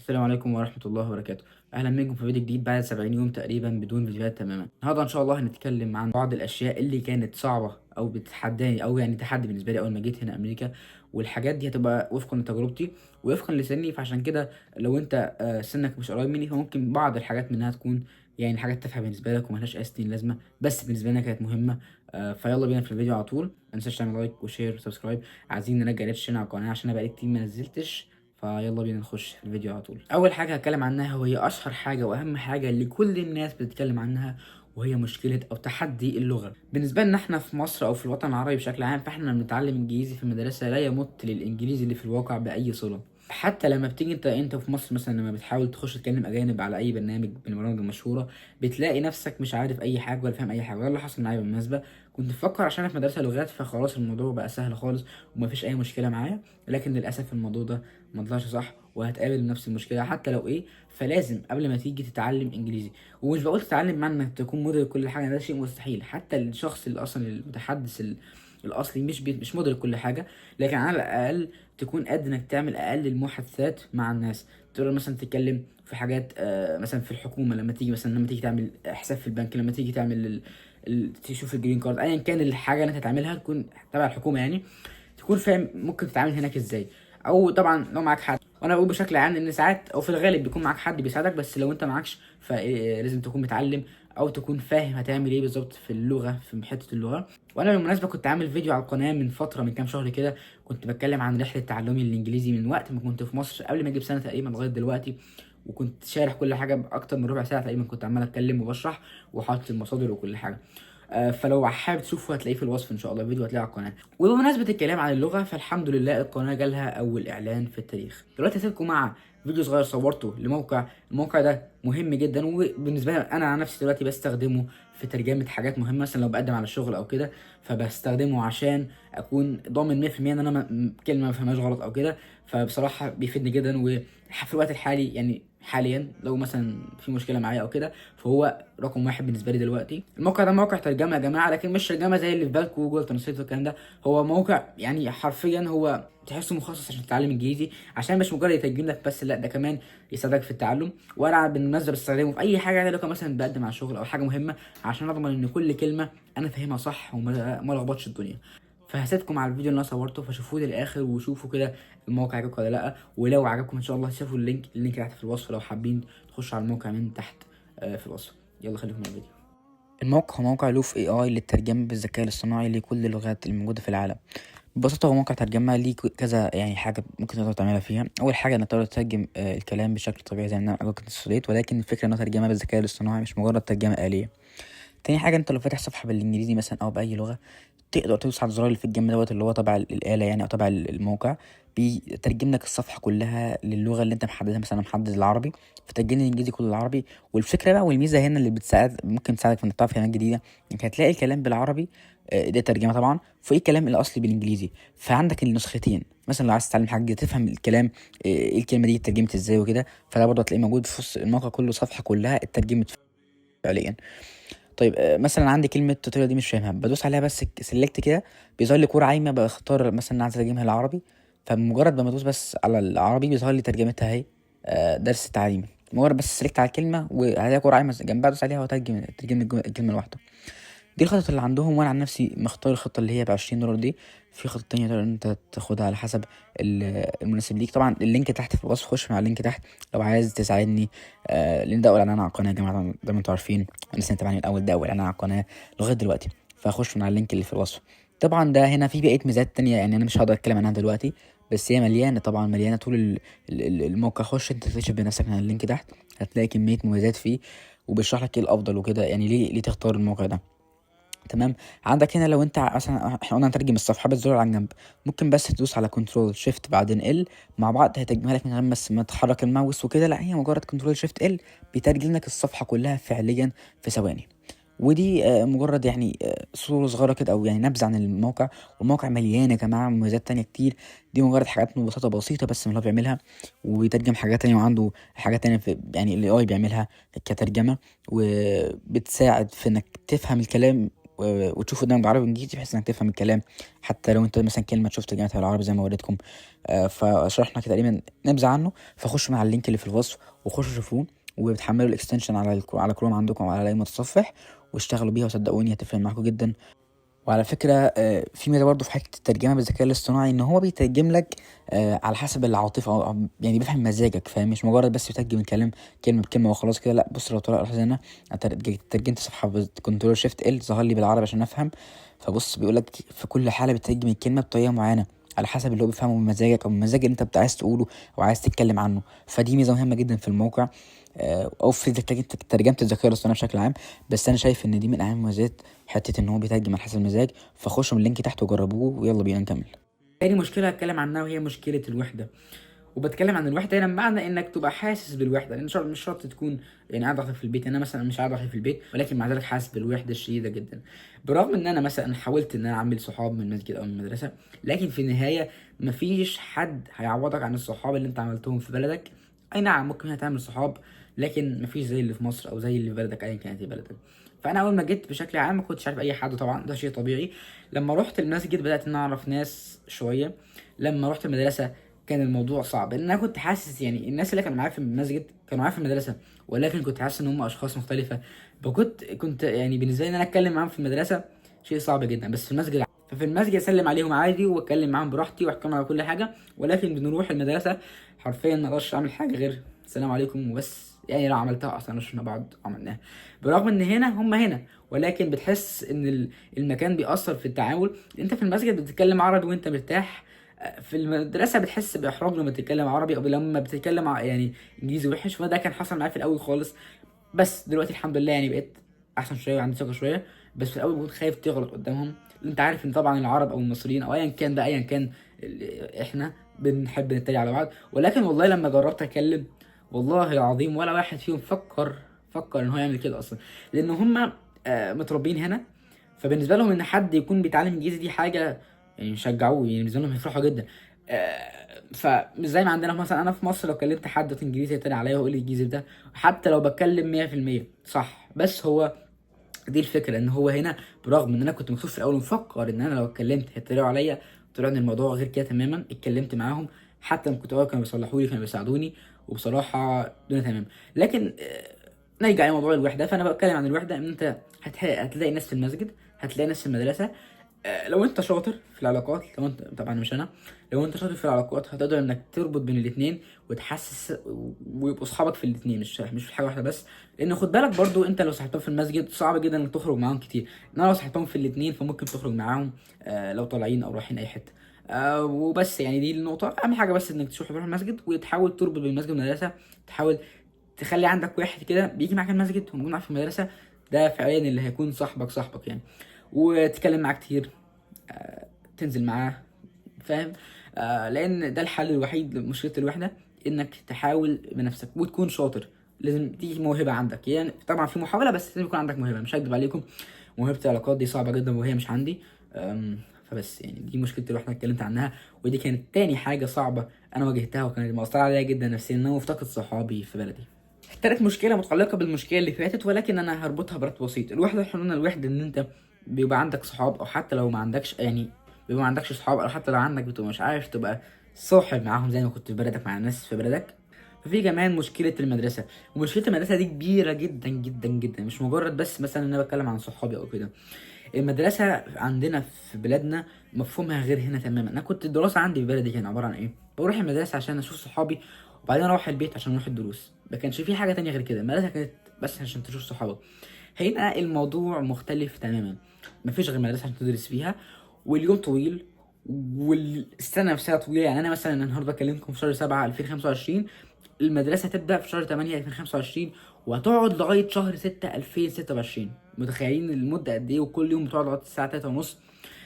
السلام عليكم ورحمة الله وبركاته. أهلا بكم في فيديو جديد بعد 70 يوم تقريبا بدون فيديوهات تماما. النهارده إن شاء الله هنتكلم عن بعض الأشياء اللي كانت صعبة أو بتتحداني أو يعني تحدي بالنسبة لي أول ما جيت هنا أمريكا، والحاجات دي هتبقى وفقا لتجربتي ووفقا لسني. فعشان كده لو أنت سنك مش قريب مني فممكن بعض الحاجات منها تكون يعني حاجات تافهة بالنسبة لك وملهاش أي ستين لازمة، بس بالنسبة لنا كانت مهمة. فيلا بينا في الفيديو على طول. متنساش تعمل لايك وشير وسبسكرايب. عايزين نرجع ريتش على القناة عشان أنا بقالي كتير ما نزلتش. فيلا بينا نخش في الفيديو على طول. اول حاجه هتكلم عنها وهي اشهر حاجه واهم حاجه اللي كل الناس بتتكلم عنها، وهي مشكله او تحدي اللغه. بالنسبه لنا احنا في مصر او في الوطن العربي بشكل عام، فاحنا لما بنتعلم انجليزي في المدرسه لا يمت للانجليزي اللي في الواقع باي صله. حتى لما بتيجي انت في مصر مثلا، لما بتحاول تخش تكلم اجانب على اي برنامج من البرامج المشهوره، بتلاقي نفسك مش عارف اي حاجه ولا فاهم اي حاجه. وده اللي حصل معايا بالمناسبه. كنت بفكر عشان أنا في مدرسه لغات فخلاص الموضوع بقى سهل خالص ومفيش اي مشكله معايا، لكن للاسف الموضوع ده ما طلعش صح، وهتقابل نفس المشكله حتى لو ايه. فلازم قبل ما تيجي تتعلم انجليزي، ومش بقول تتعلم معنى انك تكون مدرك كل حاجه، ده شيء مستحيل. حتى الشخص اللي اصلا المتحدث الاصلي مش مدرك كل حاجه، لكن على الاقل تكون قادر انك تعمل اقل المحادثات مع الناس. تقدر مثلا تتكلم في حاجات مثلا في الحكومه، لما تيجي تعمل حساب في البنك، لما تيجي تعمل تشوف الجرين كارد، ايا كان الحاجه اللي انت هتعملها تكون تبع الحكومه يعني، تكون فاهم ممكن تتعامل هناك ازاي. او طبعا لو معاك حد، وانا بقول بشكل عام ان ساعات او في الغالب بيكون معاك حد بيساعدك، بس لو انت معكش فلازم تكون متعلم او تكون فاهم هتعمل ايه بالظبط في اللغه، في حته اللغه. وانا بالمناسبه كنت عامل فيديو على القناه من فتره، من كام شهر كده، كنت بتكلم عن رحله تعلمي الانجليزي من وقت ما كنت في مصر قبل ما اجيب سنه تقريبا لغايه دلوقتي. وكنت شارح كل حاجه باكتر من ربع ساعه تقريبا، كنت عمال اتكلم وبشرح وحاطط المصادر وكل حاجه. فلو حابب تشوفه هتلاقيه في الوصف ان شاء الله، فيديو هتلاقيه على القناه. وبمناسبه الكلام عن اللغه، فالحمد لله القناه جالها اول اعلان في التاريخ. دلوقتي هسيبكم مع فيديو صغير صورته لموقع. الموقع ده مهم جدا، وبالنسبه لي انا عن نفسي دلوقتي بستخدمه في ترجمه حاجات مهمه، مثلا لو بقدم على شغل او كده، فبستخدمه عشان اكون ضامن 100% ان انا كلمه ما فهمهاش غلط او كده. فبصراحه بيفيدني جدا، وفي الوقت الحالي يعني حاليا لو مثلا في مشكله معايا او كده، فهو رقم واحد بالنسبه لي دلوقتي. الموقع ده موقع ترجمه يا جماعه، لكن مش ترجمه زي اللي في بالكم جوجل ترانسليت والكلام ده. هو موقع يعني حرفيا هو تحسه مخصص عشان تتعلم انجليزي، عشان مش مجرد يترجم لك بس، لا ده كمان يساعدك في التعلم. وانا بالمناسبه بستخدمه في اي حاجه، يعني لو كان مثلا بقدم على شغل او حاجه مهمه، عشان اضمن ان كل كلمه انا فاهمها صح وما لخبطش الدنيا. فهسيبكم على الفيديو اللي انا صورته، فشوفوه للاخر وشوفوا كده الموقع عجبكم ولا لا. ولو عجبكم ان شاء الله شوفوا اللينك تحت في الوصف لو حابين تخشوا على الموقع من تحت في الوصف. يلا خليكم مع الفيديو. الموقع هو موقع لوف اي اي للترجمة بالذكاء الاصطناعي لكل اللغات الموجودة في العالم. ببساطة هو موقع ترجمة ليه كذا يعني حاجة ممكن تقدر تعملها فيها. أول حاجة إنك تقدر تترجم الكلام بشكل طبيعي زي ما بنعمل على جوجل ترانسليت، ولكن الفكرة إنه ترجمة بالذكاء الاصطناعي مش مجرد ترجمة آلية. تاني حاجة، انت لو فاتح صفحة بالانجليزي مثلا او بأي لغة، تقدر تدوس على الزرار اللي في الجنب دوت اللي هو تبع الآلة يعني او تبع الموقع، بيترجم لك الصفحة كلها للغة اللي انت محددها. مثلا محدد العربي فترجم لي الانجليزي كله العربي. والفكرة بقى والميزة هنا اللي ممكن تساعدك في انك تعرف كلمات جديدة، انك هتلاقي الكلام بالعربي ده ترجمة طبعا، فوق الكلام الأصلي بالانجليزي. فعندك النسختين. مثلا لو عايز تتعلم حاجة جديدة تفهم الكلام ايه الكلمة دي اترجمت ازاي وكده، فده برضه هتلاقيه موجود في وسط الموقع كله، صفحة كلها اترجمت فعليا. طيب مثلا عندي كلمة توتوريال دي مش فاهمها، بدوس عليها بس سيلكت كده، بيظهر لي كورة عايمة، بختار مثلا عايز اترجمها العربي. فمجرد ما بدوس بس على العربي بيظهر لي ترجمتها اهي. درس تعليمي. مجرد بس سيلكت على الكلمة وعليها كورة عايمة جنبها، ادوس عليها وترجم الكلمة الواحدة. دي الخطط اللي عندهم، وانا عن نفسي مختار الخطه اللي هي ب20 دولار دي. في خطه تانية تقدر انت تاخدها على حسب المناسب ليك. طبعا اللينك تحت في الوصف، خش مع اللينك تحت لو عايز تساعدني. لان ده اول اعلان على القناه يا جماعه، زي ما انتم عارفين انا لسه متابعني الاول، ده اول اعلان على القناه لغايه دلوقتي. فخش مع اللينك اللي في الوصف. طبعا ده هنا في بقيه ميزات تانية يعني انا مش هقدر اتكلم عنها دلوقتي، بس هي مليانه طبعا، مليانه طول الموقع. خش انت تكتشف بنفسك من اللينك تحت، هتلاقي كميه مميزات فيه وبيشرح لك ايه الافضل وكده، يعني ليه تختار الموقع ده. تمام. عندك هنا لو انت مثلا احنا قلنا هنترجم الصفحه بالزرار على الجنب، ممكن بس تدوس على كنترول شيفت بعدين ال مع بعض، هيترجمها لك من غير بس ما تحرك الماوس وكده. لا، هي مجرد كنترول شيفت ال بيترجم لك الصفحه كلها فعليا في ثواني. ودي مجرد يعني صورة صغيرة كده أو يعني نبذة عن الموقع. والموقع مليان يا جماعة مميزات تانية كتير. دي مجرد حاجات مبسطة بسيطة بس من اللي هو بيعملها، وبيترجم حاجات تانية، وعنده حاجات تانية في يعني ال AI بيعملها كترجمة، وبتساعد في إنك تفهم الكلام وتشوف قدامك بالعربي والانجليزي بحيث انك تفهم الكلام، حتى لو انت مثلا كلمه شفت ترجمتها بالعربي زي ما وريتكم. فشرحنا كده تقريبا نبذه عنه. فخشوا مع اللينك اللي في الوصف وخشوا شوفوه، وبتحملوا الاكستنشن على كروم عندكم او على اي متصفح، واشتغلوا بيها وصدقوني هتفرق معاكم جدا. وعلى فكرة في ميزة برضه في حتة الترجمة بالذكاء الاصطناعي، إن هو بيترجم لك على حسب العاطفة، يعني بيفهم مزاجك، فاهم؟ مش مجرد بس بيترجم الكلام كلمة بكلمة وخلاص كده، لأ. بص لو طلع لحظة هنا ترجمت صفحة بكنترول شيفت ال ظهر لي بالعربي عشان أفهم. فبص بيقول لك في كل حالة بتترجم الكلمة بطريقة معينة على حسب اللي هو بيفهمه من مزاجك أو من المزاج اللي أنت عايز تقوله أو عايز تتكلم عنه. فدي ميزة مهمة جدا في الموقع، أو في ترجمة الذكاء الاصطناعي بشكل عام. بس أنا شايف إن دي من أهم المميزات، حتة إن هو بيترجم على حسب المزاج. فخشوا من اللينك تحت وجربوه، ويلا بينا نكمل. تاني مشكلة هتكلم عنها وهي مشكلة الوحدة. وبتكلم عن الوحدة هنا بمعنى انك تبقى حاسس بالوحدة، لان مش شرط تكون يعني قاعد لوحدك في البيت. انا مثلا مش قاعد لوحدي في البيت، ولكن مع ذلك حاسس بالوحدة الشديدة جدا. برغم ان انا مثلا حاولت ان انا اعمل صحاب من المسجد او من المدرسة، لكن في النهاية مفيش حد هيعوضك عن الصحاب اللي انت عملتهم في بلدك. اي نعم ممكن هتعمل صحاب، لكن مفيش زي اللي في مصر او زي اللي في بلدك ايا كانت هي بلدك. فانا اول ما جيت بشكل عام ما كنتش عارف اي حد، طبعا ده شيء طبيعي. لما رحت المسجد بدات ان اعرف ناس شويه. لما رحت المدرسه كان الموضوع صعب، لان انا كنت حاسس يعني الناس اللي كانوا معايا في المسجد كانوا معايا في المدرسه، ولكن كنت حاسس ان هم اشخاص مختلفه. فكنت يعني بالنسبه لي ان انا اتكلم معاهم في المدرسه شيء صعب جدا، بس في المسجد ففي المسجد اسلم عليهم عادي واتكلم معاهم براحتي واحكي لهم على كل حاجه. ولكن بنروح المدرسه حرفيا ما اقدرش اعمل حاجه غير السلام عليكم وبس، يعني لو عملتها اصلا مش مع بعض عملناها. برغم ان هنا، ولكن بتحس ان المكان بيأثر في التعامل. انت في المسجد بتتكلم عربي وانت مرتاح، في المدرسه بتحس باحراج لما تتكلم عربي او لما بتتكلم يعني انجليزي وحش. فده كان حصل معايا في الاول خالص، بس دلوقتي الحمد لله يعني بقيت احسن شويه وعندي ثقه شويه. بس في الاول كنت خايف تغلط قدامهم، لأن انت عارف ان طبعا العرب او المصريين او ايا كان احنا بنحب نتريق على بعض. ولكن والله لما جربت اتكلم، والله العظيم ولا واحد فيهم فكر ان هو يعمل كده اصلا، لان هم متربيين هنا. فبالنسبه لهم ان حد يكون بيتعلم انجليزي دي حاجه يعني يشجعوه، يعني بالنسبه لهم يفرحوا جدا. فمش زي ما عندنا مثلا انا في مصر لو كلمت حد انجليزي يتريق عليا ويقول لي الانجليزي ده، حتى لو بتكلم 100% صح. بس هو دي الفكره، ان هو هنا برغم ان انا كنت مكسوف في الاول مفكر ان انا لو اتكلمت هيتريقوا عليا، طلع ان الموضوع غير كده تماما. اتكلمت معاهم، حتى لما كنت اول كانوا بيصلحوا لي كانوا بيساعدوني، وبصراحه الدنيا تمام. لكن نرجع لموضوع الوحده. فانا بتكلم عن الوحده ان انت هتلاقي ناس في المسجد، هتلاقي ناس في المدرسه. لو انت شاطر في العلاقات، لو انت طبعا مش انا، لو انت شاطر في العلاقات هتقدر انك تربط بين الاثنين وتحسس ويبقوا اصحابك في الاثنين، مش في حاجه واحده بس. لان خد بالك برضو انت لو صاحبتهم في المسجد صعب جدا انك تخرج معاهم كتير، انما لو صاحبتهم في الاثنين فممكن تخرج معاهم لو طالعين او رايحين اي حته. وبس يعني دي النقطه. اهم حاجه بس انك تروح المسجد وتحاول تربط بين المسجد والمدرسه. تحاول تخلي عندك واحد كده بيجي معاك المسجد وموجود معاك في المدرسه، ده فعليا اللي هيكون صاحبك يعني. وتتكلم معاه كتير، تنزل معاه، فاهم؟ لان ده الحل الوحيد لمشكله الوحده، انك تحاول بنفسك وتكون شاطر. لازم دي موهبه عندك، يعني طبعا في محاوله بس لازم يكون عندك موهبه. مش هكدب عليكم، موهبه العلاقات دي صعبه جدا وهي مش عندي. فبس يعني دي مشكله الوحده اتكلمت عنها. ودي كانت تاني حاجه صعبه انا واجهتها وكانت مؤثره عليا جدا نفسيا، ان انا مفتقد صحابي في بلدي. تالت مشكلة متعلقة بالمشكلة اللي فاتت، ولكن أنا هربطها بربط بسيط. الوحدة، احنا قلنا الوحدة إن أنت بيبقى عندك صحاب، أو حتى لو ما عندكش يعني بيبقى ما عندكش صحاب، أو حتى لو عندك بتبقى مش عارف تبقى صاحب معاهم زي ما كنت في بلدك مع الناس في بلدك. ففي كمان مشكلة المدرسة، ومشكلة المدرسة دي كبيرة جدا جدا جدا، مش مجرد بس مثلا إن أنا بتكلم عن صحابي أو كده. المدرسة عندنا في بلادنا مفهومها غير هنا تماما. أنا كنت الدراسة عندي في بلدي كان عبارة عن إيه؟ بروح المدرسة عشان أشوف صحابي، وبعدين أروح البيت عشان أروح الدروس. ما كانش في حاجة تانية غير كده. المدرسة كانت بس عشان تشوف صحابك. هنا الموضوع مختلف تماما، مفيش غير مدرسة عشان تدرس فيها، واليوم طويل، والسنة نفسها طويلة. يعني أنا مثلا النهاردة بكلمكم في شهر 7 2025، المدرسة تبدأ في شهر 8 2025 وهتقعد لغاية شهر 6 2026. متخيلين المدة قد ايه؟ وكل يوم بتقعد لغاية الساعة 3 ونص.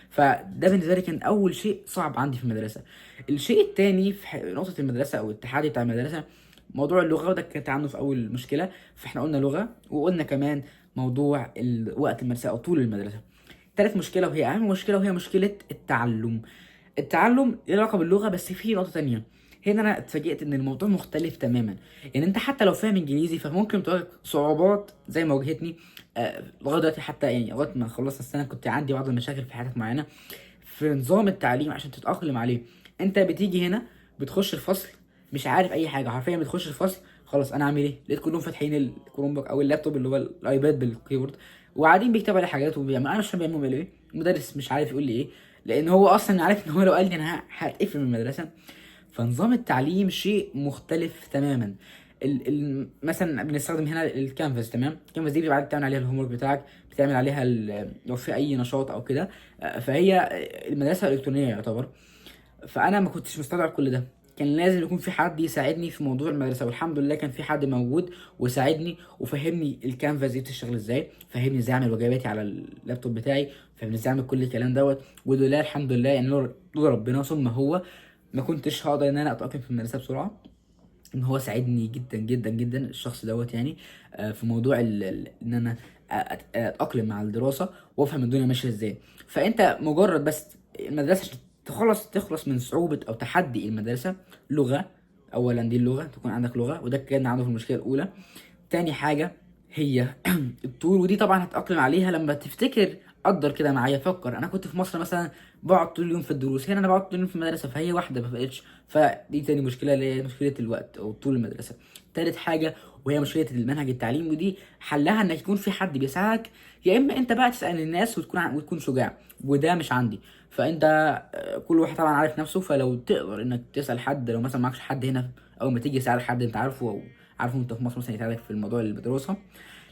فده بالنسبة لي كان أول شيء صعب عندي في المدرسة. الشيء التاني في نقطة المدرسة أو الاتحاد بتاع المدرسة، موضوع اللغة، وده كانت عنه في أول مشكلة. فاحنا قلنا لغة، وقلنا كمان موضوع وقت المدرسة أو طول المدرسة. تالت مشكلة وهي أهم مشكلة، وهي مشكلة التعلم. التعلم له علاقة باللغة، بس في نقطة تانية، هنا انا اتفاجئت ان الموضوع مختلف تماما. يعني انت حتى لو فاهم انجليزي فممكن تواجهك صعوبات زي ما واجهتني. لغايه دلوقتي حتى، يعني لغايه ما خلصت السنه كنت عندي بعض المشاكل في حاجات معينه في نظام التعليم عشان تتأقلم عليه. انت بتيجي هنا بتخش الفصل مش عارف اي حاجه حرفيا، بتخش الفصل خلاص انا اعمل ايه، لقيت كلهم فاتحين الكروم بوك او اللابتوب اللي هو الايباد بالكيبورد وقاعدين بيكتبوا على حاجات وبيعملوا، انا مش فاهم بيعملوا ايه. المدرس مش عارف يقول لي ايه، لان هو اصلا عارف ان هو لو قال لي انا هتقفل من المدرسه. فنظام التعليم شيء مختلف تماما. مثلا بنستخدم هنا الكانفاس، تمام؟ الكانفاس دي بيبقى بتعمل عليها الهوم ورك بتاعك، بتعمل عليها لو في اي نشاط او كده. فهي المدرسه الالكترونيه يعتبر. فانا ما كنتش مستوعب كل ده، كان لازم يكون في حد يساعدني في موضوع المدرسه، والحمد لله كان في حد موجود وساعدني وفهمني الكانفاس دي بتشتغل ازاي، فهمني ازاي اعمل واجباتي على اللابتوب بتاعي، فهمني ازاي اعمل كل الكلام دوت. ولله الحمد لله، يعني لولا ربنا ثم هو ما كنتش هقدر ان انا اتاقلم في المدرسه بسرعه. ان هو ساعدني جدا جدا جدا الشخص دوت يعني. في موضوع ان انا اتاقلم مع الدراسه وافهم الدنيا ماشيه ازاي. فانت مجرد بس المدرسه عشان تخلص من صعوبه او تحدي المدرسه، لغه. اولا دي اللغه، تكون عندك لغه، وده كان عنده في المشكله الاولى. تاني حاجة هي الطول، ودي طبعا هتأقلم عليها لما تفتكر. قدر كده معايا، فكر انا كنت في مصر مثلا بقعد طول اليوم في الدروس، هنا انا بقعد طول اليوم في المدرسه، فهي واحده ما بقتش. فدي تاني مشكله اللي هي مشكله الوقت او طول المدرسه. تالت حاجه وهي مشكله المنهج التعليمي، ودي حلها انك يكون في حد بيساعدك، يا اما انت بقى تسال الناس وتكون شجاع، وده مش عندي. فانت كل واحد طبعا عارف نفسه، فلو تقدر انك تسال حد، لو مثلا معكش حد هنا اول ما تيجي تسال حد انت عارفه او عارفه انت في مصر مثلا يساعدك في الموضوع الدراسه.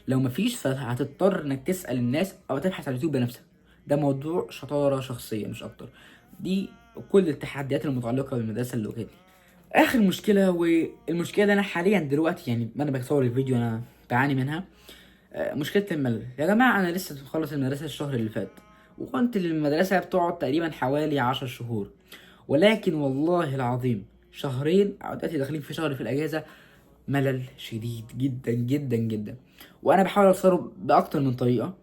لو مفيش فهتضطر انك تسال الناس او تبحث على اليوتيوب بنفسك. ده موضوع شطاره شخصيه مش اكتر. دي كل التحديات المتعلقه بالمدرسه اللي واجهتني. اخر مشكله، والمشكله اللي انا حاليا دلوقتي يعني ما انا بصور الفيديو انا بعاني منها، مشكله الملل. يا جماعه انا لسه مخلص المدرسه الشهر اللي فات، وكنت المدرسه بتقعد تقريبا حوالي 10 شهور، ولكن والله العظيم شهرين او دلوقتي داخلين في شهر في الاجازه، ملل شديد جدا جدا جدا. وانا بحاول اوصله باكتر من طريقه.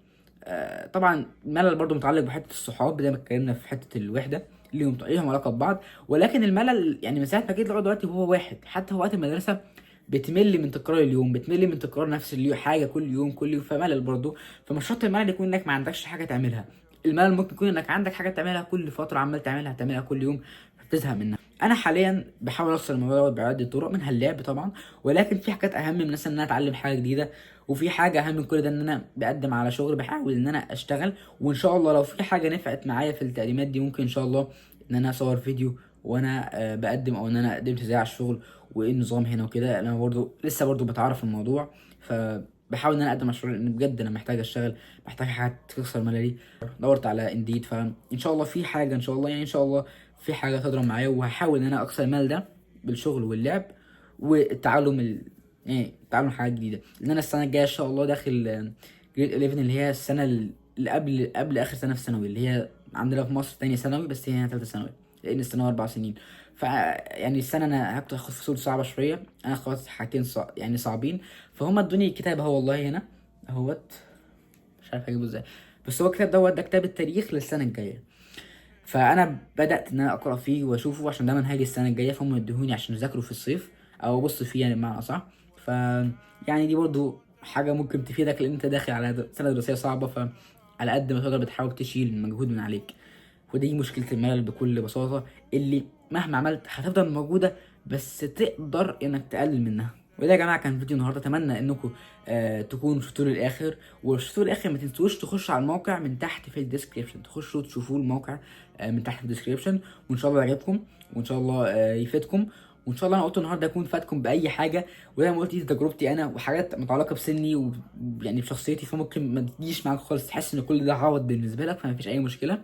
طبعا الملل برضو متعلق بحته الصحاب زي ما اتكلمنا في حته الوحده، ليهم علاقه ببعض. ولكن الملل يعني من ساعه ما جيت لغايه دلوقتي هو واحد، حتى هو وقت المدرسه بتمل من تكرار اليوم، بتمل من تكرار نفس اليوم حاجه كل يوم كل يوم، فملل برضو. فمش شرط الملل يكون انك ما عندكش حاجه تعملها، الملل ممكن يكون انك عندك حاجه تعملها كل فتره، عمال تعملها كل يوم بتزهق منها. انا حاليا بحاول اوصل الموضوع دوت بعدة طرق، منها اللعب طبعا، ولكن في حاجات اهم من مثلا ان انا اتعلم حاجه جديده. وفي حاجه اهم من كل ده ان انا بقدم على شغل، بحاول ان انا اشتغل. وان شاء الله لو في حاجه نفعت معايا في التقديمات دي ممكن ان شاء الله ان انا اصور فيديو وانا بقدم، او ان انا قدمت ازاي على الشغل وايه النظام هنا وكده. انا برضو لسه برضو بتعرف الموضوع، فبحاول ان انا اقدم على الشغل لان بجد انا محتاج اشتغل، محتاج حاجه تكسر مللي. دورت على انديد، فان شاء الله في حاجه ان شاء الله، يعني ان شاء الله في حاجه تضرب معايا، وهحاول ان انا اكسر الملل ده بالشغل واللعب والتعلم يعني تعلم حاجات جديده. لان انا السنه الجايه ان شاء الله داخل جريد 11 اللي هي السنه اللي قبل اخر سنه في ثانوي، اللي هي عندنا في مصر تانية ثانوي، بس هي هنا تالتة ثانوي لان الثانوي 4 سنين. ف يعني السنه انا هاخد فصول صعبه شويه، انا خلاص حاجتين يعني صعبين. فهم ادوني الكتاب اهو والله هنا اهوت، مش عارف اجيبه ازاي، بس هو الكتاب دوت ده كتاب التاريخ للسنه الجايه. فانا بدات ان انا اقرا فيه واشوفه عشان ده منهج السنه الجايه، فهم ادوهوني عشان اذاكره في الصيف او ابص فيه يعني بمعنى اصح. ف يعني دي برضو حاجه ممكن تفيدك لان انت داخل على سنه دراسيه صعبه، فعلى قد ما تقدر بتحاول تشيل مجهود من عليك. ودي مشكله الملل بكل بساطه، اللي مهما عملت هتفضل موجوده، بس تقدر انك تقلل منها. وده يا جماعه كان فيديو النهارده، اتمنى انكم تكونوا شفتوه للاخر. وشفتوه للاخر ما تنسوش تخشوا على الموقع من تحت في الديسكريبشن، تخشوا تشوفوا الموقع من تحت في الديسكريبشن. وان شاء الله يعجبكم وان شاء الله يفيدكم. وان شاء الله انا قلت النهارده يكون فاتكم باي حاجه. وزي ما قلت دي تجربتي انا وحاجات متعلقه بسني ويعني بشخصيتي، فممكن ما تجيش معاك خالص، تحس ان كل ده عوض بالنسبه لك، فما فيش اي مشكله.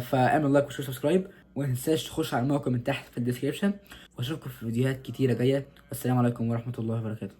فاعمل لايك وشير سبسكرايب، وما تنساش تخش على الموقع من تحت في الديسكريبشن. واشوفكم في فيديوهات كتيره جايه. والسلام عليكم ورحمه الله وبركاته.